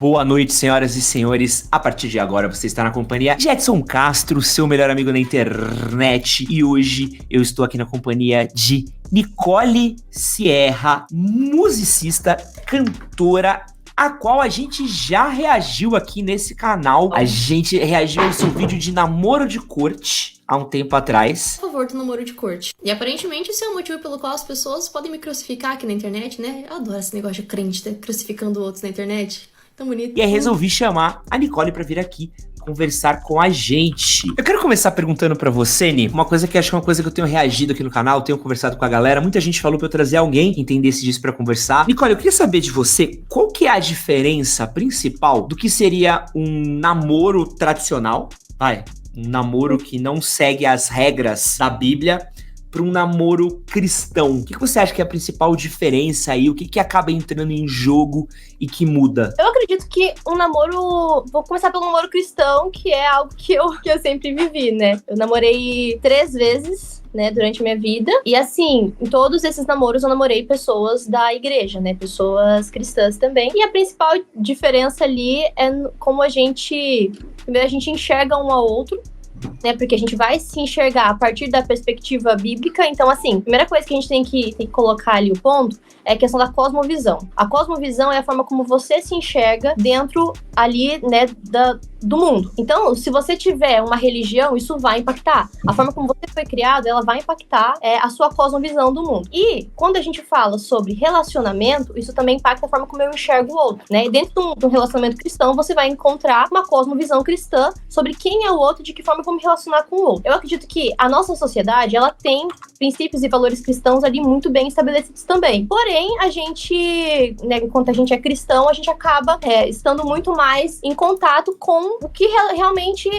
Boa noite, senhoras e senhores. A partir de agora você está na companhia de Edson Castro, seu melhor amigo na internet. E hoje eu estou aqui na companhia de Nicole Sierra, musicista, cantora, a qual a gente já reagiu aqui nesse canal. A gente reagiu ao seu vídeo de namoro de corte há um tempo atrás. Por favor, do namoro de corte. E aparentemente esse é o motivo pelo qual as pessoas podem me crucificar aqui na internet, né? Eu adoro esse negócio de crente, né? Crucificando outros na internet. Tão bonito. E aí resolvi chamar a Nicole pra vir aqui conversar com a gente. Eu quero começar perguntando pra você, Ni, uma coisa que acho que é uma coisa que eu tenho reagido aqui no canal, tenho conversado com a galera, muita gente falou pra eu trazer alguém que entendesse disso pra conversar. Nicole, eu queria saber de você, qual que é a diferença principal do que seria um namoro tradicional, um namoro que não segue as regras da Bíblia, para um namoro cristão? O que você acha que é a principal diferença aí? O que acaba entrando em jogo e que muda? Eu acredito que um namoro... Vou começar pelo namoro cristão, que é algo que eu sempre vivi, né? Eu namorei 3 vezes, né, durante a minha vida. E assim, em todos esses namoros eu namorei pessoas da igreja, né? Pessoas cristãs também. E a principal diferença ali é como a gente... Primeiro, a gente enxerga um ao outro, né, porque a gente vai se enxergar a partir da perspectiva bíblica. Então, assim, a primeira coisa que a gente tem que colocar ali o ponto é a questão da cosmovisão. A cosmovisão é a forma como você se enxerga dentro ali, né, do mundo. Então, se você tiver uma religião, isso vai impactar. A forma como você foi criado, ela vai impactar a sua cosmovisão do mundo. E quando a gente fala sobre relacionamento, isso também impacta a forma como eu enxergo o outro, né? E dentro de um relacionamento cristão, você vai encontrar uma cosmovisão cristã sobre quem é o outro e de que forma eu vou me relacionar com o outro. Eu acredito que a nossa sociedade, ela tem princípios e valores cristãos ali muito bem estabelecidos também. Porém, a gente, né, enquanto a gente é cristão, a gente acaba estando muito mais em contato com o que realmente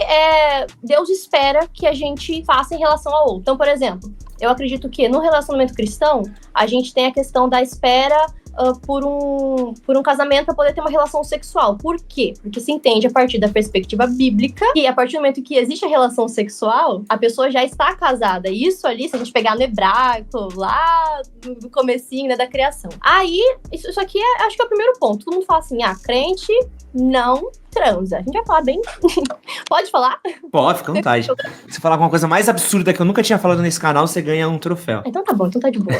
Deus espera que a gente faça em relação ao outro. Então, por exemplo, eu acredito que no relacionamento cristão, a gente tem a questão da espera por um casamento para poder ter uma relação sexual. Por quê? Porque se entende a partir da perspectiva bíblica que a partir do momento que existe a relação sexual, a pessoa já está casada. E isso ali, se a gente pegar no hebraico, lá no comecinho, né, da criação. Aí, isso aqui acho que é o primeiro ponto. Todo mundo fala assim, crente não transa. A gente vai falar bem... Pode falar? Pode, fica à vontade. Se falar alguma coisa mais absurda que eu nunca tinha falado nesse canal, você ganha um troféu. Então tá bom, então tá de boa.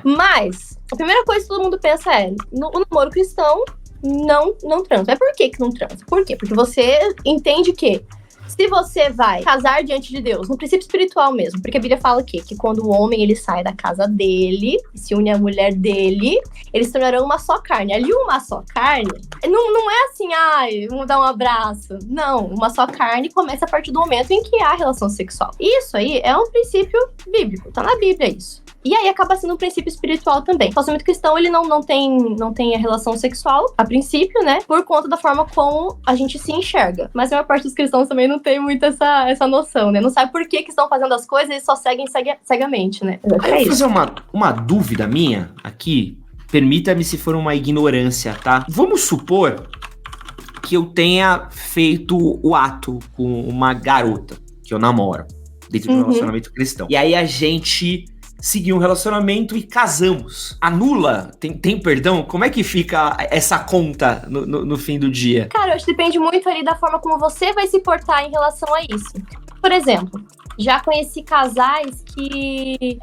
Mas, a primeira coisa que todo mundo pensa o namoro cristão não transa. Mas por que não transa? Por quê? Porque você entende que se você vai casar diante de Deus, no princípio espiritual mesmo, porque a Bíblia fala o quê? Que quando o homem ele sai da casa dele e se une à mulher dele, eles se tornarão uma só carne. Ali uma só carne, não é assim, vamos dar um abraço. Não, uma só carne começa a partir do momento em que há relação sexual. Isso aí é um princípio bíblico, tá na Bíblia isso. E aí acaba sendo um princípio espiritual também. O relacionamento cristão, ele não tem a relação sexual, a princípio, né? Por conta da forma como a gente se enxerga. Mas a maior parte dos cristãos também não tem muito essa noção, né? Não sabe por que estão fazendo as coisas e só seguem cegamente, né? Eu vou fazer uma dúvida minha aqui. Permita-me se for uma ignorância, tá? Vamos supor que eu tenha feito o ato com uma garota que eu namoro dentro de um relacionamento cristão. E aí a gente seguir um relacionamento e casamos. Anula? Tem perdão? Como é que fica essa conta no fim do dia? Cara, eu acho que depende muito ali da forma como você vai se portar em relação a isso. Por exemplo, já conheci casais que,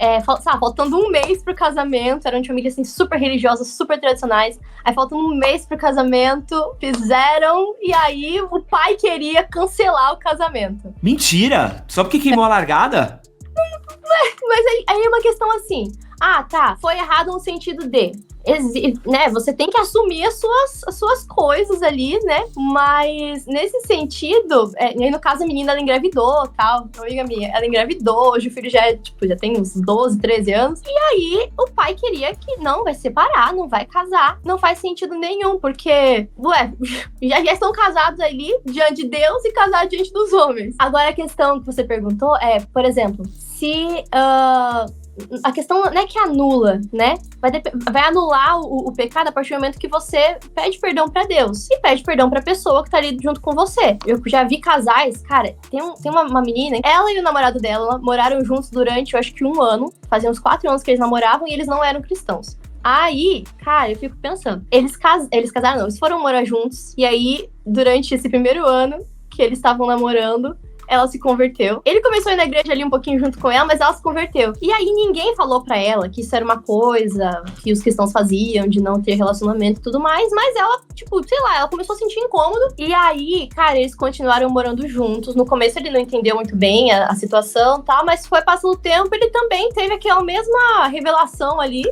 faltando um mês pro casamento, eram de famílias assim, super religiosas, super tradicionais. Aí, faltando um mês pro casamento, fizeram, e aí o pai queria cancelar o casamento. Mentira! Só porque queimou a largada? Mas aí é uma questão assim, foi errado no sentido de, né, você tem que assumir as suas coisas ali, né, mas nesse sentido, e aí no caso a menina, ela engravidou, tal, uma amiga minha, ela engravidou, hoje o filho já tem uns 12, 13 anos, e aí o pai queria que não, vai separar, não vai casar, não faz sentido nenhum, porque, já estão casados ali diante de Deus e casados diante dos homens. Agora a questão que você perguntou é, por exemplo, se a questão não é que anula, né? Vai anular o pecado a partir do momento que você pede perdão pra Deus e pede perdão pra pessoa que tá ali junto com você. Eu já vi casais, cara, tem uma menina, ela e o namorado dela moraram juntos durante, eu acho que 1 ano, fazia uns 4 anos que eles namoravam e eles não eram cristãos. Aí, cara, eu fico pensando, eles casaram não, eles foram morar juntos, e aí, durante esse primeiro ano que eles estavam namorando, ela se converteu. Ele começou a ir na igreja ali um pouquinho junto com ela, mas ela se converteu. E aí ninguém falou pra ela que isso era uma coisa que os cristãos faziam, de não ter relacionamento e tudo mais, mas ela, tipo, sei lá, ela começou a sentir incômodo. E aí, cara, eles continuaram morando juntos. No começo ele não entendeu muito bem a situação e tal, mas foi passando o tempo, ele também teve aquela mesma revelação ali.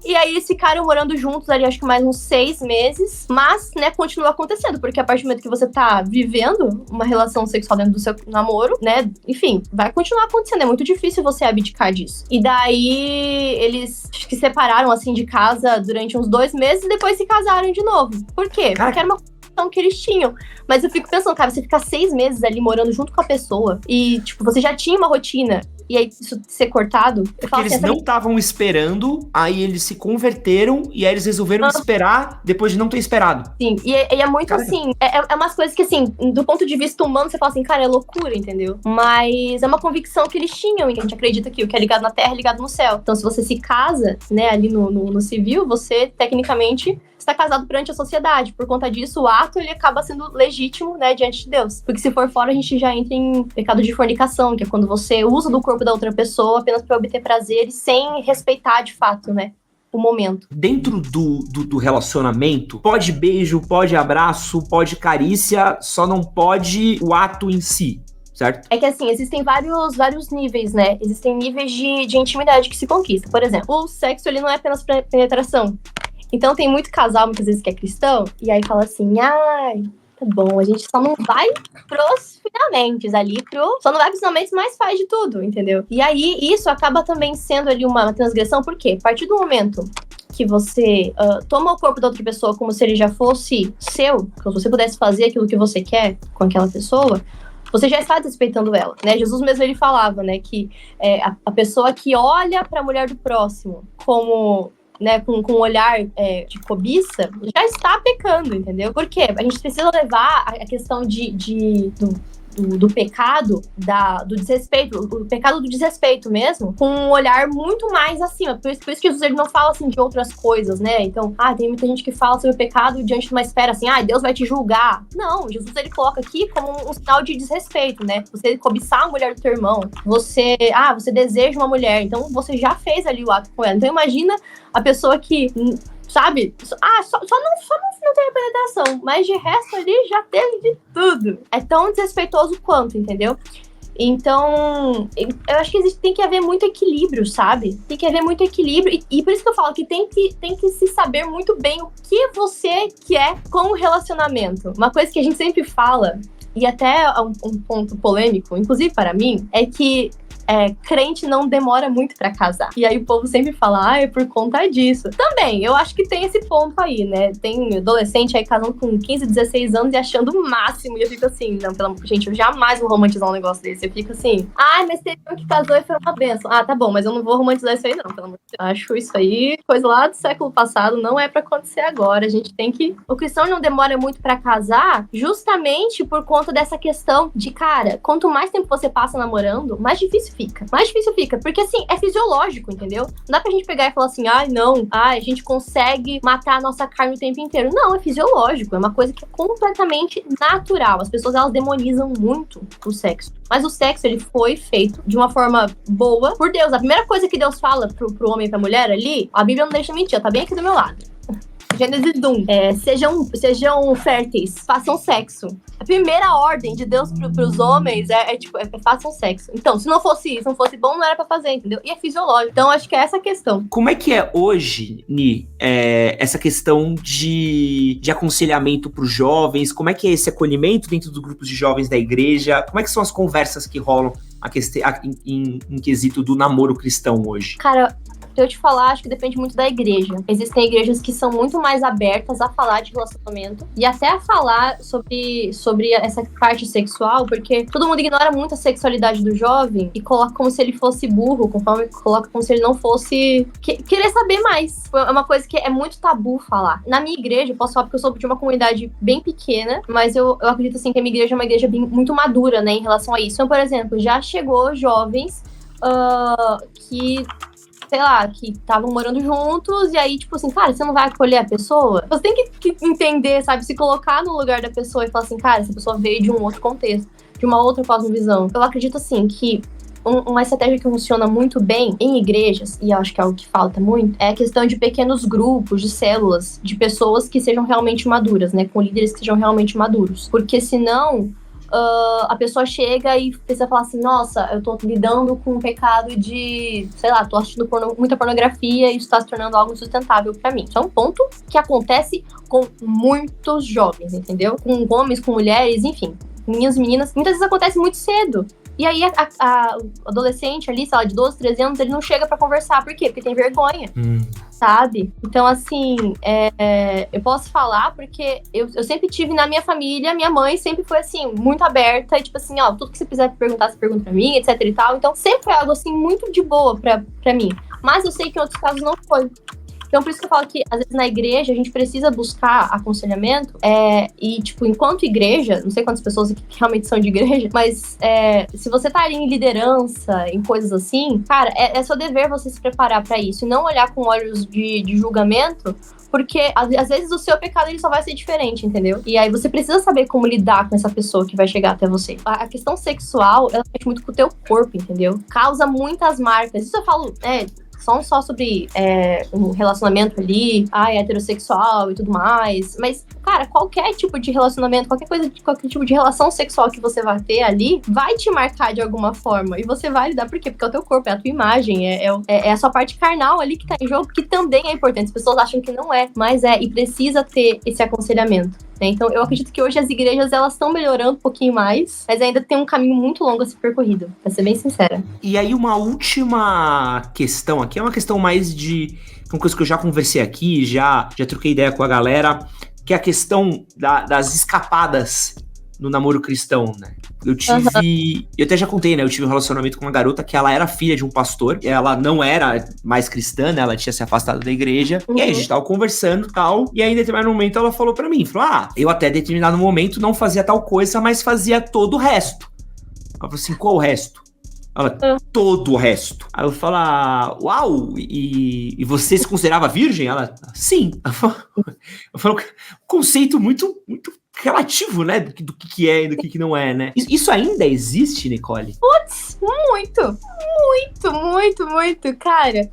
E aí eles ficaram morando juntos ali, acho que mais uns 6 meses. Mas, né, continua acontecendo, porque a partir do momento que você tá vivendo uma relação sexual dentro do seu namoro, né, enfim, vai continuar acontecendo, é muito difícil você abdicar disso. E daí, eles acho que separaram, assim, de casa durante uns 2 meses e depois se casaram de novo. Por quê? Porque era uma questão que eles tinham. Mas eu fico pensando, cara, você ficar 6 meses ali morando junto com a pessoa e, tipo, você já tinha uma rotina e aí isso ser cortado, eu falo Eles assim, não estavam esperando, aí eles se converteram e aí eles resolveram esperar depois de não ter esperado. Sim, e é muito Cara, assim, é umas coisas que assim, do ponto de vista humano, você fala assim, cara, é loucura, entendeu? Mas é uma convicção que eles tinham, e a gente acredita que o que é ligado na terra é ligado no céu. Então, se você se casa, né, ali no civil, você, tecnicamente, está casado perante a sociedade. Por conta disso, o ato, ele acaba sendo legítimo, né, diante de Deus. Porque se for fora, a gente já entra em pecado de fornicação, que é quando você usa do corpo da outra pessoa apenas para obter prazer e sem respeitar, de fato, né, o momento. Dentro do relacionamento, pode beijo, pode abraço, pode carícia, só não pode o ato em si, certo? É que assim, existem vários níveis, né? Existem níveis de intimidade que se conquista. Por exemplo, o sexo, ele não é apenas penetração. Então tem muito casal, muitas vezes, que é cristão, e aí fala assim, ai, tá bom, a gente só não vai pros finalmente ali, só não vai pros finalmente, mas faz de tudo, entendeu? E aí, isso acaba também sendo ali uma transgressão, por quê? A partir do momento que você toma o corpo da outra pessoa como se ele já fosse seu, como se você pudesse fazer aquilo que você quer com aquela pessoa, você já está desrespeitando ela, né? Jesus mesmo, ele falava, né, que a pessoa que olha para a mulher do próximo como, né, com um olhar de cobiça, já está pecando, entendeu? Por quê? A gente precisa levar a questão do pecado, do desrespeito, o pecado do desrespeito mesmo, com um olhar muito mais acima. Por isso que Jesus, ele não fala, assim, de outras coisas, né? Então, tem muita gente que fala sobre o pecado diante de uma esfera, assim, Deus vai te julgar. Não, Jesus, ele coloca aqui como um sinal de desrespeito, né? Você cobiçar a mulher do teu irmão, você deseja uma mulher, então você já fez ali o ato com ela. Então, imagina a pessoa que, sabe, só não teve penetração, mas de resto ali já teve de tudo. É tão desrespeitoso quanto, entendeu? Então, eu acho que tem que haver muito equilíbrio, sabe? Tem que haver muito equilíbrio, e por isso que eu falo que tem que se saber muito bem o que você quer com o relacionamento. Uma coisa que a gente sempre fala, e até um ponto polêmico, inclusive para mim, é que crente não demora muito pra casar. E aí o povo sempre fala, é por conta disso. Também, eu acho que tem esse ponto aí, né? Tem adolescente aí casando com 15, 16 anos e achando o máximo. E eu fico assim, não, gente, eu jamais vou romantizar um negócio desse. Eu fico assim, mas teve um que casou e foi uma benção. Tá bom, mas eu não vou romantizar isso aí não, pelo amor de Deus. Eu acho isso aí coisa lá do século passado, não é pra acontecer agora. A gente tem que... O cristão não demora muito pra casar justamente por conta dessa questão de, cara, quanto mais tempo você passa namorando, mais difícil fica. Porque assim, é fisiológico, entendeu? Não dá pra gente pegar e falar assim, a gente consegue matar a nossa carne o tempo inteiro. Não, é fisiológico, é uma coisa que é completamente natural. As pessoas, elas demonizam muito o sexo. Mas o sexo, ele foi feito de uma forma boa por Deus. A primeira coisa que Deus fala pro homem e pra mulher ali, a Bíblia não deixa mentir, tá bem aqui do meu lado. Gênesis 1, sejam férteis, façam sexo. A primeira ordem de Deus pros homens façam sexo. Então, se não fosse bom, não era pra fazer, entendeu? E é fisiológico. Então, acho que é essa a questão. Como é que é hoje, Ni, essa questão de aconselhamento pros jovens? Como é que é esse acolhimento dentro dos grupos de jovens da igreja? Como é que são as conversas que rolam em quesito do namoro cristão hoje? Cara, eu te falar, acho que depende muito da igreja. Existem igrejas que são muito mais abertas a falar de relacionamento e até a falar sobre essa parte sexual, porque todo mundo ignora muito a sexualidade do jovem e coloca como se ele fosse burro, conforme coloca como se ele não fosse querer saber mais. É uma coisa que é muito tabu falar. Na minha igreja, eu posso falar porque eu sou de uma comunidade bem pequena, mas eu acredito assim que a minha igreja é uma igreja muito madura, né, em relação a isso. Então, por exemplo, já chegou jovens que sei lá, que estavam morando juntos, e aí, tipo assim, cara, você não vai acolher a pessoa? Você tem que entender, sabe, se colocar no lugar da pessoa e falar assim, cara, essa pessoa veio de um outro contexto, de uma outra cosmovisão. Eu acredito, assim, que uma estratégia que funciona muito bem em igrejas, e eu acho que é algo que falta muito, é a questão de pequenos grupos, de células, de pessoas que sejam realmente maduras, né? Com líderes que sejam realmente maduros. Porque senão, a pessoa chega e precisa falar assim, nossa, eu tô lidando com um pecado de, sei lá, tô assistindo muita pornografia e isso tá se tornando algo insustentável pra mim. Isso é um ponto que acontece com muitos jovens, entendeu? Com homens, com mulheres, enfim, com meninas. Muitas vezes acontece muito cedo. E aí, o adolescente ali, sei lá, de 12, 13 anos, ele não chega pra conversar. Por quê? Porque tem vergonha, sabe? Então, assim, eu posso falar porque eu sempre tive na minha família, minha mãe sempre foi, assim, muito aberta. E, tipo assim, ó, tudo que você quiser perguntar, você pergunta pra mim, etc e tal. Então, sempre foi algo, assim, muito de boa pra mim. Mas eu sei que em outros casos não foi. Então, por isso que eu falo que, às vezes, na igreja, a gente precisa buscar aconselhamento. E, tipo, enquanto igreja, não sei quantas pessoas aqui realmente são de igreja, mas se você tá ali em liderança, em coisas assim, cara, é seu dever você se preparar pra isso. E não olhar com olhos de julgamento, porque, às vezes, o seu pecado ele só vai ser diferente, entendeu? E aí você precisa saber como lidar com essa pessoa que vai chegar até você. A questão sexual, ela mexe muito com o teu corpo, entendeu? Causa muitas marcas. Isso eu falo, só sobre um relacionamento ali, heterossexual e tudo mais. Mas, cara, qualquer tipo de relacionamento, qualquer tipo de relação sexual que você vai ter ali, vai te marcar de alguma forma. E você vai lidar, por quê? Porque é o teu corpo, é a tua imagem, é a sua parte carnal ali que tá em jogo, que também é importante. As pessoas acham que não é, mas e precisa ter esse aconselhamento. Então, eu acredito que hoje as igrejas, elas estão melhorando um pouquinho mais, mas ainda tem um caminho muito longo a ser percorrido, pra ser bem sincera. E aí, uma última questão aqui, é uma questão mais de uma coisa que eu já conversei aqui, já troquei ideia com a galera, que é a questão das escapadas no namoro cristão, né? Eu até já contei, né? Eu tive um relacionamento com uma garota que ela era filha de um pastor, ela não era mais cristã, né? Ela tinha se afastado da igreja, e aí a gente tava conversando e tal, e aí em determinado momento ela falou pra mim, eu até determinado momento não fazia tal coisa, mas fazia todo o resto. Ela falou assim, qual o resto? Ela, todo o resto. Aí eu falo, uau, e você se considerava virgem? Ela, sim. Eu falo, conceito muito, muito relativo, né, do que é e do que não é, né? Isso ainda existe, Nicole? Putz, muito, cara.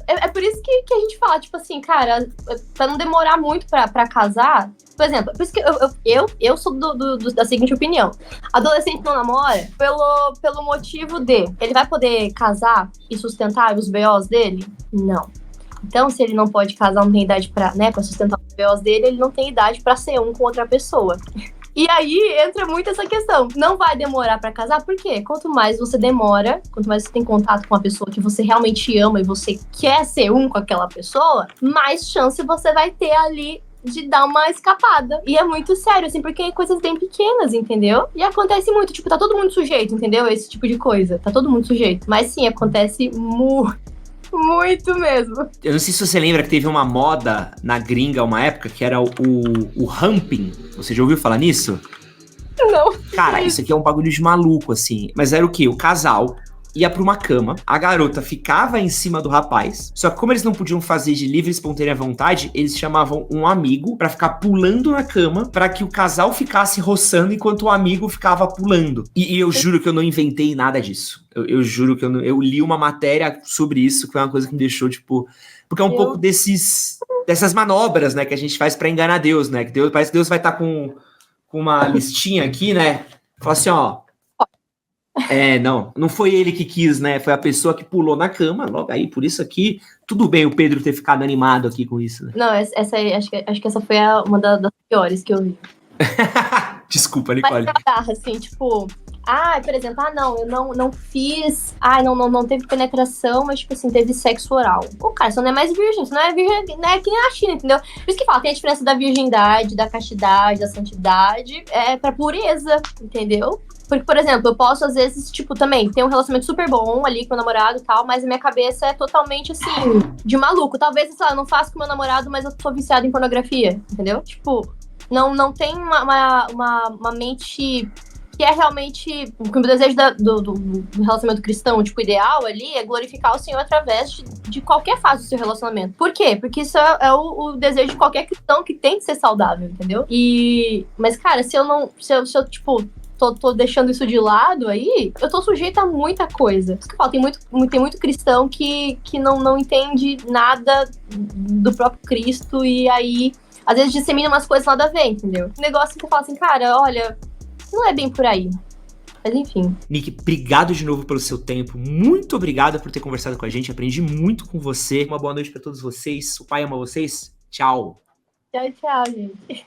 É por isso que a gente fala, tipo assim, cara, pra não demorar muito pra casar, por exemplo, por isso que eu sou da seguinte opinião. Adolescente não namora pelo motivo de ele vai poder casar e sustentar os BOs dele? Não. Então, se ele não pode casar, não tem idade pra sustentar os BOs dele, ele não tem idade pra ser um com outra pessoa. E aí entra muito essa questão. Não vai demorar pra casar, por quê? Quanto mais você demora, quanto mais você tem contato com a pessoa que você realmente ama e você quer ser um com aquela pessoa, mais chance você vai ter ali de dar uma escapada. E é muito sério, assim, porque é coisas bem pequenas, entendeu? E acontece muito, tipo, tá todo mundo sujeito, entendeu? Esse tipo de coisa. Tá todo mundo sujeito. Mas sim, acontece muito mesmo. Eu não sei se você lembra que teve uma moda na gringa uma época que era o humping. Você já ouviu falar nisso? Não. Cara, isso aqui é um bagulho de maluco, assim. Mas era o quê? O casal ia pra uma cama, a garota ficava em cima do rapaz, só que como eles não podiam fazer de livre e espontânea vontade, eles chamavam um amigo pra ficar pulando na cama, pra que o casal ficasse roçando enquanto o amigo ficava pulando. E eu juro que eu não inventei nada disso. Eu juro que eu li uma matéria sobre isso, que foi uma coisa que me deixou, tipo... Porque é um pouco dessas manobras, né, que a gente faz pra enganar Deus, né? Que parece que Deus vai estar com uma listinha aqui, né? Fala assim, ó... não foi ele que quis, né? Foi a pessoa que pulou na cama, logo aí, por isso aqui, tudo bem o Pedro ter ficado animado aqui com isso, né? Não, essa aí, acho que essa foi uma das piores que eu vi. Desculpa, Nicole. Mas assim, tipo... por exemplo, eu não fiz... não teve penetração, mas, tipo assim, teve sexo oral. Pô, cara, você não é mais virgem, você não é virgem, não é que nem a China, entendeu? Por isso que fala, tem a diferença da virgindade, da castidade, da santidade, pra pureza, entendeu? Porque, por exemplo, eu posso, às vezes, tipo, também ter um relacionamento super bom ali com o meu namorado e tal, mas a minha cabeça é totalmente, assim, de maluco. Talvez, sei lá, eu não faço com o meu namorado, mas eu sou viciada em pornografia, entendeu? Tipo, não tem uma mente que é realmente o meu desejo do relacionamento cristão, tipo, ideal ali, é glorificar o Senhor através de qualquer fase do seu relacionamento. Por quê? Porque isso é o desejo de qualquer cristão que tem que ser saudável, entendeu? Mas, cara, se eu tipo, tô deixando isso de lado aí, eu tô sujeita a muita coisa. Isso que eu falo, tem muito cristão que não entende nada do próprio Cristo e aí, às vezes, dissemina umas coisas nada a ver, entendeu? Um negócio que eu falo assim, cara, olha, não é bem por aí. Mas enfim. Nick, obrigado de novo pelo seu tempo. Muito obrigado por ter conversado com a gente. Aprendi muito com você. Uma boa noite pra todos vocês. O pai ama vocês. Tchau. Tchau, tchau, gente.